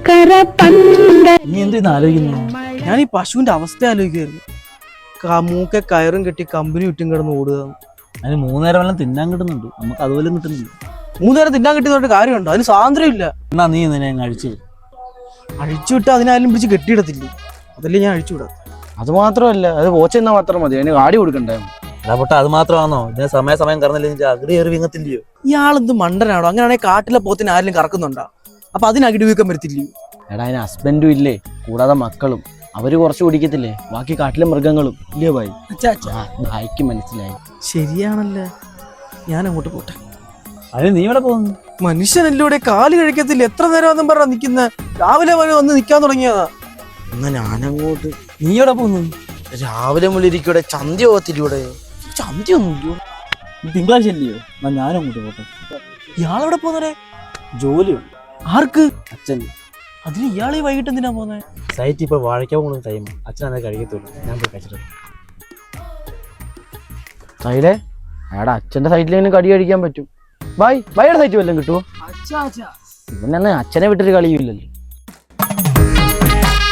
നീ എന്തിനാ ആലോചിക്കുന്നു? ഞാൻ ഈ പശുവിന്റെ അവസ്ഥ ആലോചിക്കായിരുന്നു. മൂക്കെ കയറും കെട്ടി കമ്പനി ചുറ്റും കിടന്ന് ഓടുക. അതിന് 3 നേരം എല്ലാം തിന്നാൻ കിട്ടുന്നുണ്ട്, നമുക്ക് അതുപോലും കിട്ടുന്നില്ല. 3 നേരം തിന്നാൻ കിട്ടിയതുകൊണ്ട് കാര്യമുണ്ടോ? അതിന് സ്വാതന്ത്ര്യം ഇല്ല. എന്നാ നീ നിന്നെ അഴിച്ചു അഴിച്ചുവിട്ട് അതിനായാലും പിടിച്ച് കെട്ടിയിടത്തില്ലേ? അതല്ലേ ഞാൻ അഴിച്ചുവിടാം. അത് മാത്രമല്ല, അത് പോച്ചെന്നാൽ മാത്രം മതി, അതിന് കാടി കൊടുക്കണ്ടേ? പൊട്ട അത് മാത്രമാണോ? ഇതിന് സമയം കറന്നില്ല അഗ്രി കയറി വീങ്ങത്തില്ലയോ? ഇയാളെന്ത് മണ്ടനാണോ? അങ്ങനെയാണെങ്കിൽ കാട്ടിലെ പോത്തിന് ആരെങ്കിലും കറക്കുന്നുണ്ടോ? അപ്പൊ അതിന് അകിടി വീക്കം വരത്തില്ലയോ? എടാ, അതിന് ഹസ്ബൻഡും ഇല്ലേ, കൂടാതെ മക്കളും. അവര് കുറച്ച് കുടിക്കത്തില്ലേ, ബാക്കി കാട്ടിലെ മൃഗങ്ങളും ഇല്ലേ ഭായി? ഭായിക്ക് മനസ്സിലായി. ശരിയാണല്ലേ, ഞാൻ അങ്ങോട്ട് പോട്ടെ. അതിന് നീ ഇവിടെ പോകുന്നു? മനുഷ്യനല്ലൂടെ കാല് കഴിക്കത്തില്ല. എത്ര നേരം പറഞ്ഞ നിക്കുന്ന? രാവിലെ വന്ന് നിക്കാൻ തുടങ്ങിയതാ. എന്നാ ഞാനങ്ങോട്ട്. നീ എവിടെ പോകുന്നു? രാവിലെ മുള്ളിരിക്കൂടെ ചന്തി പോകത്തില്ലൂടെ? ചന്തിയൊന്നുമില്ലോ. തിങ്കളാഴ്ച ഇല്ലയോ? എന്നാ ഞാനും അങ്ങോട്ട് പോട്ടെ. ഇയാളെവിടെ പോന്നേ? ജോലി. ആർക്ക്? അച്ഛൻ. അതിന് ഇയാളെ വൈകിട്ട് എന്തിനാ പോന്നെ? സൈറ്റ് ഇപ്പൊ വാഴയ്ക്കാൻ പോകുന്ന ടൈം. അച്ഛൻ അതെ കഴിക്കത്തുള്ളൂ, ഞാൻ പോയി കഴിച്ചിട്ട്. സൈഡേ, അയാടെ അച്ഛന്റെ സൈറ്റിലെങ്കിലും കടി കഴിക്കാൻ പറ്റും. ബൈയുടെ സൈറ്റ് വല്ലതും കിട്ടുമോ? ഇവനെ അച്ഛനെ വിട്ടൊരു കളിയില്ലല്ലോ.